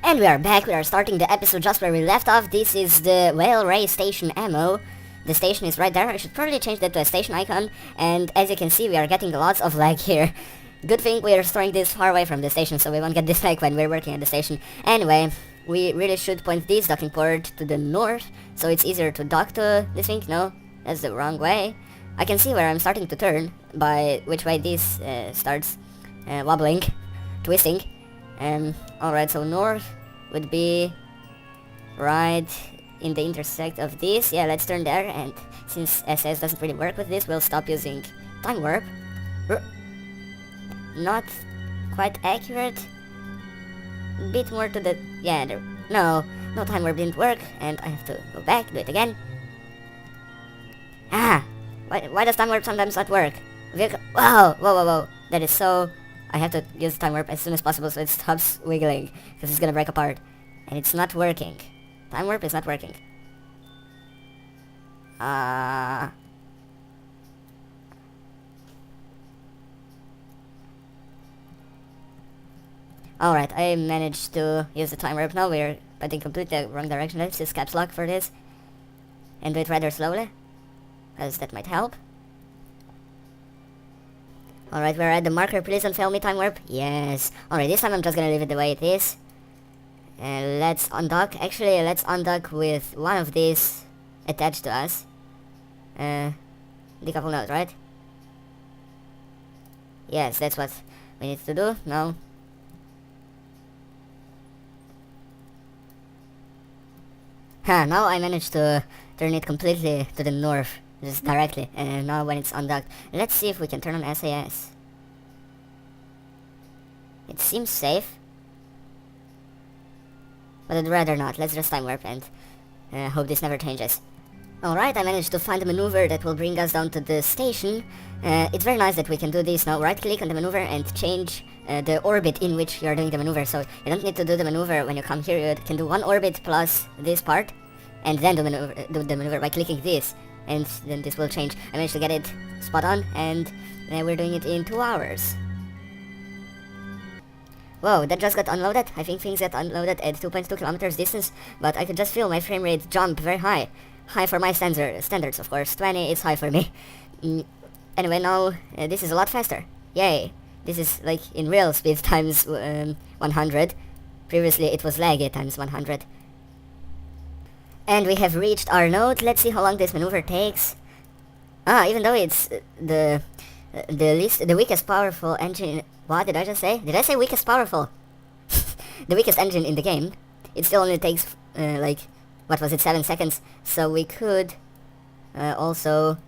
And we are back. We are starting the episode just where we left off. This is the WhaleRay Station ammo. The station is right there. I should probably change that to a station icon. And as you can see, we are getting lots of lag here. Good thing we are storing this far away from the station, so we won't get this lag when we're working at the station. Anyway, we really should point this docking port to the north, so it's easier to dock to this thing. No, that's the wrong way. I can see where I'm starting to turn, by which way this starts wobbling, twisting. Alright, so north would be right in the intersect of this. Yeah, let's turn there, and since SS doesn't really work with this, we'll stop using time warp. Not quite accurate. Bit more to the... yeah, there... no time warp didn't work, and I have to go back, do it again. Ah! Why does time warp sometimes not work? Whoa. That is so... I have to use time warp as soon as possible so it stops wiggling, because it's gonna break apart. And it's not working. Time warp is not working. Alright, I managed to use the time warp now. We're pointing completely the wrong direction. Let's use caps lock for this. And do it rather slowly, because that might help. Alright, we're at the marker. Please don't fail me, time warp. Yes. Alright, this time I'm just gonna leave it the way it is. Let's undock. Actually, let's undock with one of these attached to us. Decouple node, right? Yes, that's what we need to do. No. Now I managed to turn it completely to the north. Just directly, and now when it's undocked, let's see if we can turn on SAS. It seems safe, but I'd rather not. Let's just time warp and hope this never changes. Alright, I managed to find a maneuver that will bring us down to the station. It's very nice that we can do this now. Right click on the maneuver and change the orbit in which you're doing the maneuver. So you don't need to do the maneuver when you come here. You can do one orbit plus this part, and then do the maneuver by clicking this. And then this will change. I managed to get it spot on, and we're doing it in 2 hours. Whoa, that just got unloaded. I think things got unloaded at 2.2 kilometers distance, but I could just feel my frame rate jump very high. High for my standards, of course. 20 is high for me. Anyway, now this is a lot faster. Yay. This is like in real speed times 100. Previously it was laggy times 100. And we have reached our node. Let's see how long this maneuver takes. Even though it's the weakest powerful engine... What did I just say? Did I say weakest powerful? The weakest engine in the game. It still only takes, like, what was it, 7 seconds. So we could also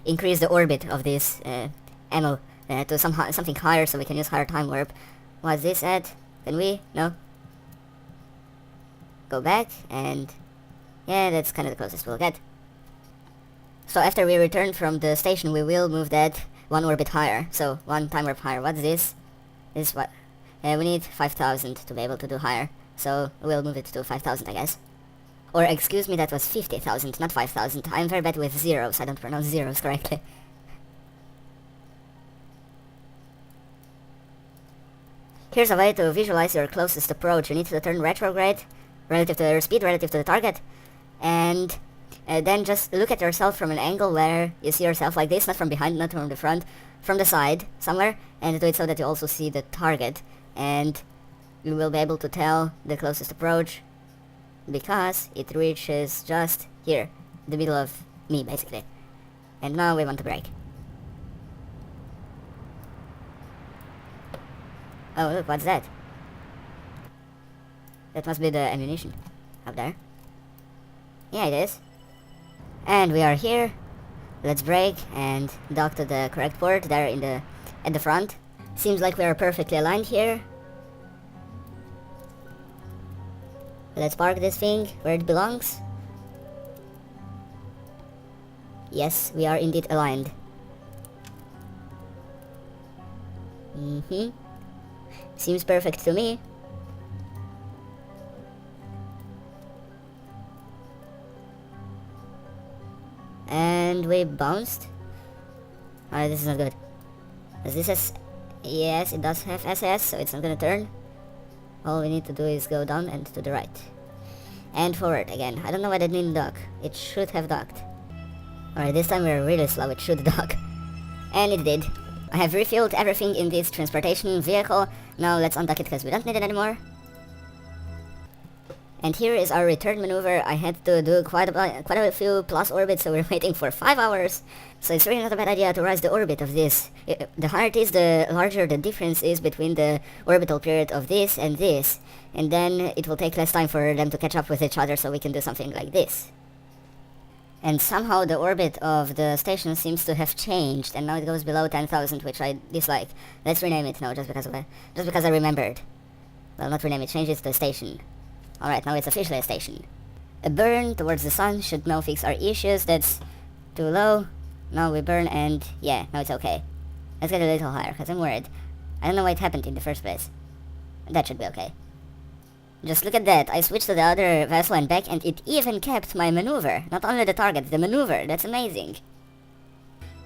increase the orbit of this ammo to something higher so we can use higher time warp. What's this at? Can we? No? Go back and... yeah, that's kind of the closest we'll get. So after we return from the station, we will move that one orbit higher. So one time warp higher. What's this? This is what? We need 5,000 to be able to do higher. So we'll move it to 5,000, I guess. Or excuse me, that was 50,000, not 5,000. I'm very bad with zeros. I don't pronounce zeros correctly. Here's a way to visualize your closest approach. You need to turn retrograde relative to your speed, relative to the target. And then just look at yourself from an angle where you see yourself like this, not from behind, not from the front, from the side, somewhere, and do it so that you also see the target, and you will be able to tell the closest approach, because it reaches just here, the middle of me, basically. And now we want to brake. Oh, look, what's that? That must be the ammunition up there. Yeah, it is. And we are here. Let's brake and dock to the correct port there at the front. Seems like we are perfectly aligned here. Let's park this thing where it belongs. Yes, we are indeed aligned. Seems perfect to me. And we bounced. Alright, this is not good. Does this has... yes, it does have SAS, so it's not gonna turn. All we need to do is go down and to the right. And forward again. I don't know why that didn't dock. It should have docked. Alright, this time we're really slow. It should dock. And it did. I have refilled everything in this transportation vehicle. Now let's undock it because we don't need it anymore. And here is our return maneuver. I had to do quite a few plus orbits, so we're waiting for 5 hours. So it's really not a bad idea to rise the orbit of this. The higher it is, the larger the difference is between the orbital period of this and this. And then it will take less time for them to catch up with each other, so we can do something like this. And somehow the orbit of the station seems to have changed, and now it goes below 10,000, which I dislike. Let's rename it now, just because I remembered. Well, not rename it, change it to a station. Alright, now it's officially a station. A burn towards the sun should now fix our issues. That's too low. Now we burn and yeah, now it's okay. Let's get a little higher, because I'm worried. I don't know why it happened in the first place. That should be okay. Just look at that. I switched to the other vessel and back, and it even kept my maneuver. Not only the target, the maneuver. That's amazing.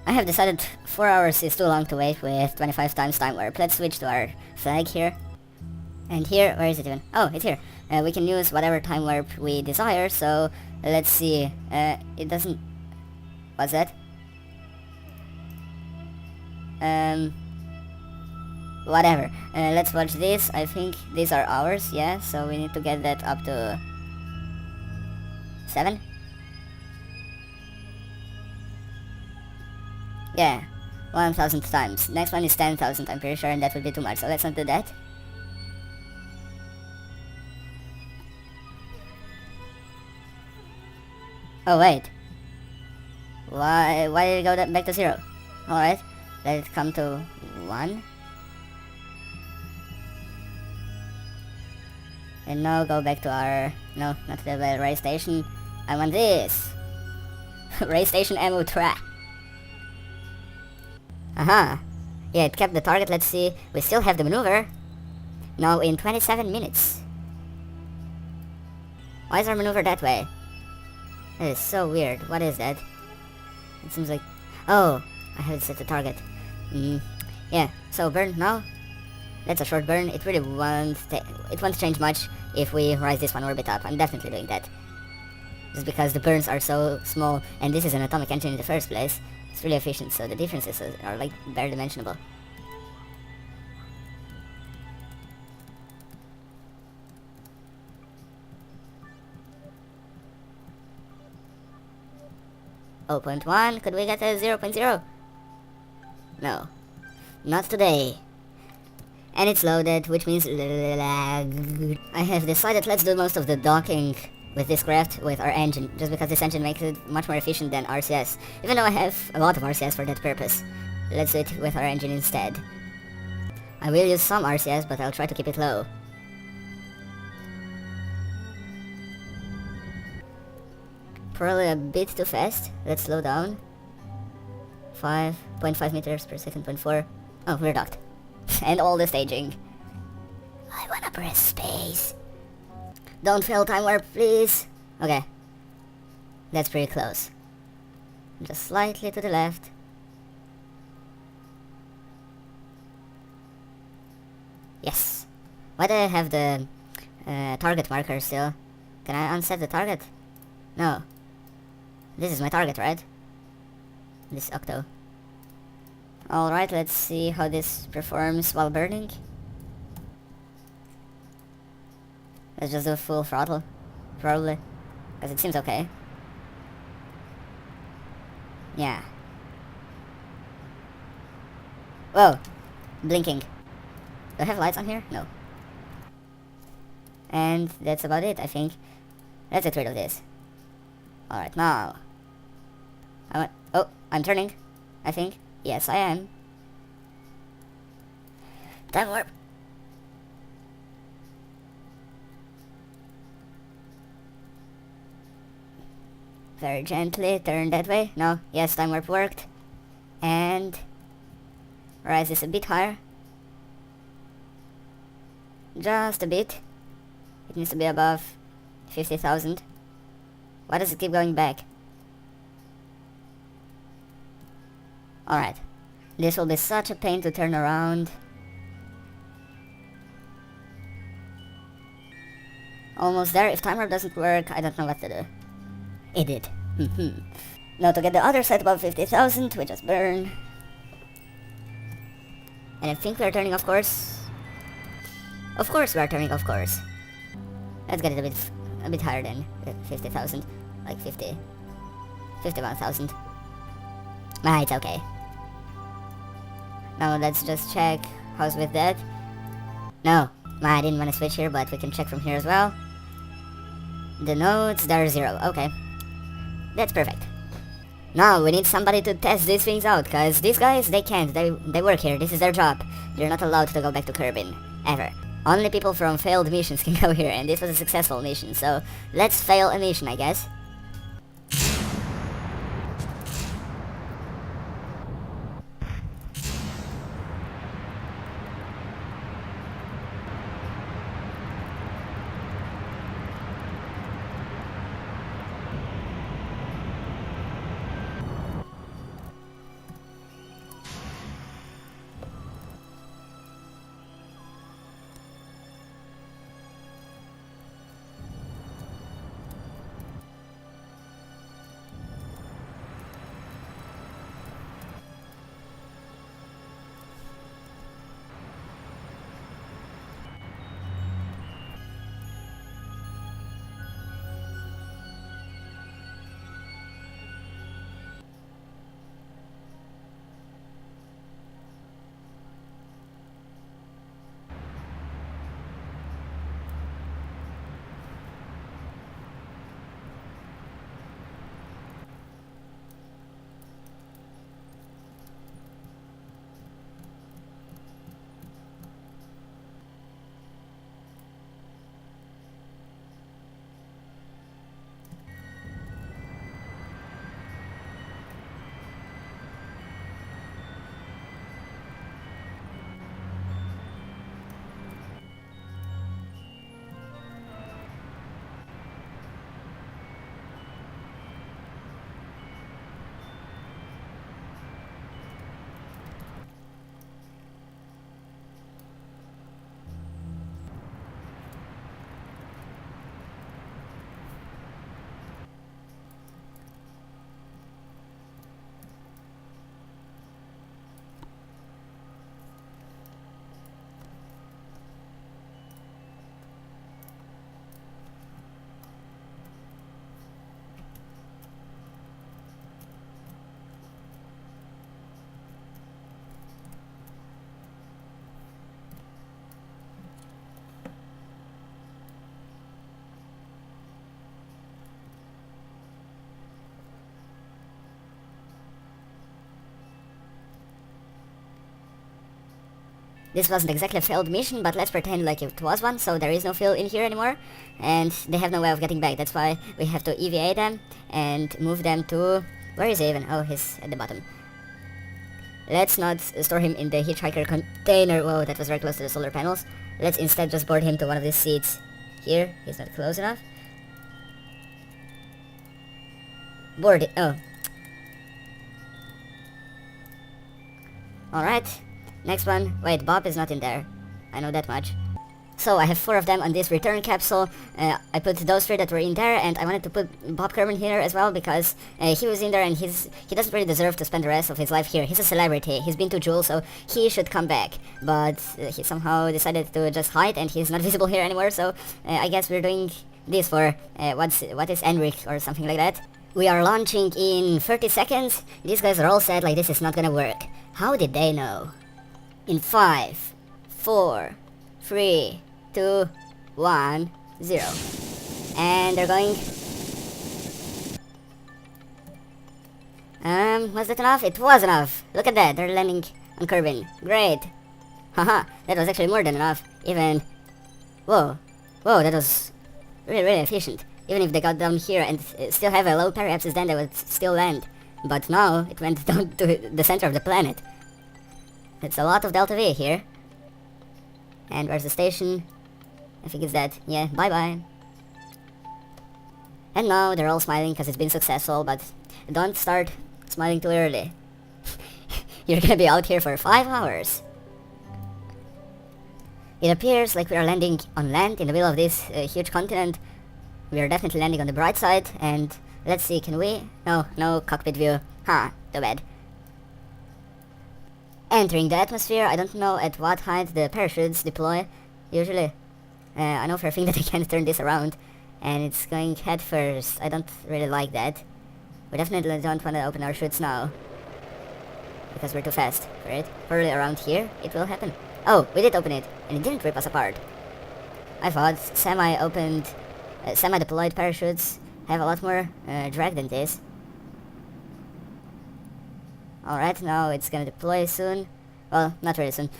I have decided 4 hours is too long to wait with 25 times time warp. Let's switch to our flag here. And here, where is it even? Oh, it's here. We can use whatever time warp we desire, so let's see. It doesn't... What's that? Whatever. Let's watch this. I think these are ours, yeah, so we need to get that up to 7? Yeah, 1,000 times. Next one is 10,000, I'm pretty sure, and that would be too much, so let's not do that. Oh wait. Why did it go back to 0? Alright, let it come to 1. And now go back to our... No, not the WhaleRay Station. I want this! Ray Station ammo trap. Aha! Yeah, it kept the target, let's see. We still have the maneuver. Now in 27 minutes. Why is our maneuver that way? That is so weird. What is that? It seems like... Oh! I haven't set the target. Yeah, so burn now. That's a short burn. It really won't change much if we rise this one orbit up. I'm definitely doing that. Just because the burns are so small, and this is an atomic engine in the first place. It's really efficient, so the differences are like barely mentionable. Oh, 0.1, could we get a 0.0? No. Not today. And it's loaded, which means lag. I have decided let's do most of the docking with this craft with our engine, just because this engine makes it much more efficient than RCS, even though I have a lot of RCS for that purpose. Let's do it with our engine instead. I will use some RCS, but I'll try to keep it low. Probably a bit too fast. Let's slow down. 5.5 meters per second, 0.4. Oh, we're docked. And all the staging. I wanna press space. Don't fail time warp, please. Okay. That's pretty close. Just slightly to the left. Yes. Why do I have the target marker still? Can I unset the target? No. This is my target, right? This octo. Alright, let's see how this performs while burning. Let's just do full throttle. Probably. Because it seems okay. Yeah. Whoa! Blinking. Do I have lights on here? No. And that's about it, I think. Let's get rid of this. Alright, now. Oh, I'm turning. I think. Yes, I am. Time warp. Very gently, turn that way. No, yes, time warp worked. And rise this a bit higher. Just a bit. It needs to be above 50,000. Why does it keep going back? Alright. This will be such a pain to turn around. Almost there. If timer doesn't work, I don't know what to do. It did. Now to get the other side above 50,000, we just burn. And I think we're turning, of course. Of course we're turning, of course. Let's get it a bit higher than 50,000. Like 51,000. Ah, it's okay. Now let's just check how's with that. No, I didn't want to switch here, but we can check from here as well. The nodes, they're 0. Okay. That's perfect. Now we need somebody to test these things out, cause these guys, they can't. They work here. This is their job. They're not allowed to go back to Kerbin. Ever. Only people from failed missions can go here, and this was a successful mission, so let's fail a mission, I guess. This wasn't exactly a failed mission, but let's pretend like it was one, so there is no fuel in here anymore, and they have no way of getting back. That's why we have to EVA them and move them to... Where is he even? Oh, he's at the bottom. Let's not store him in the hitchhiker container. Whoa, that was very close to the solar panels. Let's instead just board him to one of these seats. Here, he's not close enough. Board it. Oh. Alright. Next one. Wait, Bob is not in there. I know that much. So I have 4 of them on this return capsule. I put those 3 that were in there, and I wanted to put Bob Kerbal here as well because he was in there, and he doesn't really deserve to spend the rest of his life here. He's a celebrity. He's been to Jewel, so he should come back. But he somehow decided to just hide, and he's not visible here anymore. So I guess we're doing this for what is Enric or something like that. We are launching in 30 seconds. These guys are all sad like this is not gonna work. How did they know? In 5, 4, 3, 2, 1, 0. And they're going... was that enough? It was enough! Look at that, they're landing on Kerbin. Great! Haha, that was actually more than enough. Even... Whoa. Whoa, that was really, really efficient. Even if they got down here and still have a low periapsis, then they would still land. But now, it went down to the center of the planet. It's a lot of Delta V here. And where's the station? I think it's that. Yeah, bye-bye. And now they're all smiling because it's been successful, but don't start smiling too early. You're gonna be out here for 5 hours. It appears like we are landing on land in the middle of this huge continent. We are definitely landing on the bright side, and let's see, can we? No cockpit view. Huh, too bad. Entering the atmosphere, I don't know at what height the parachutes deploy, usually. I know for a thing that I can't turn this around, and it's going head first. I don't really like that. We definitely don't want to open our chutes now, because we're too fast for it. Probably around here it will happen. Oh, we did open it, and it didn't rip us apart. I thought semi-deployed parachutes have a lot more drag than this. Alright, now it's gonna deploy soon. Well, not really soon.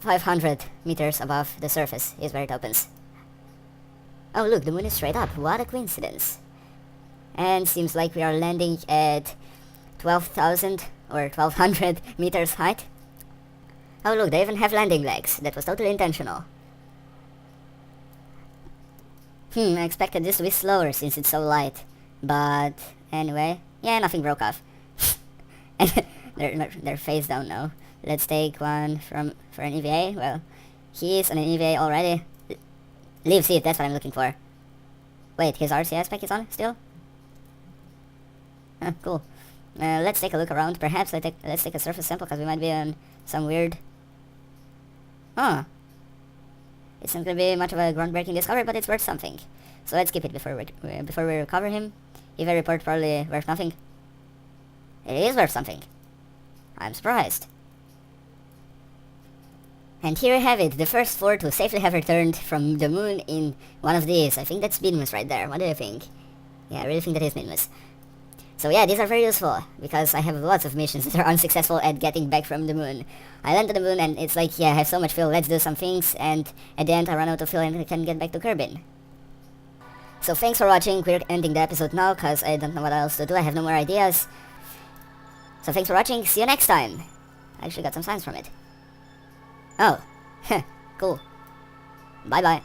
500 meters above the surface is where it opens. Oh look, the moon is straight up. What a coincidence. And seems like we are landing at 12,000 or 1200 meters height. Oh look, they even have landing legs. That was totally intentional. I expected this to be slower since it's so light. But anyway, yeah, nothing broke off. And they're face down now. Let's take one for an EVA. Well, he is on an EVA already. Leave seat, that's what I'm looking for. Wait, his RCS pack is on still? Cool. Let's take a look around. Perhaps let's take a surface sample, because we might be on some weird... Huh. It's not gonna be much of a groundbreaking discovery, but it's worth something. So let's keep it before we recover him. EVA report probably worth nothing. It is worth something. I'm surprised. And here we have it, the first 4 to safely have returned from the moon in one of these. I think that's Minmus right there. What do you think? Yeah, I really think that is Minmus. So yeah, these are very useful, because I have lots of missions that are unsuccessful at getting back from the moon. I land on the moon and it's like, yeah, I have so much fuel, let's do some things, and at the end I run out of fuel and I can get back to Kerbin. So thanks for watching. We're ending the episode now, because I don't know what else to do, I have no more ideas. So thanks for watching, see you next time! I actually got some signs from it. Oh, cool. Bye bye.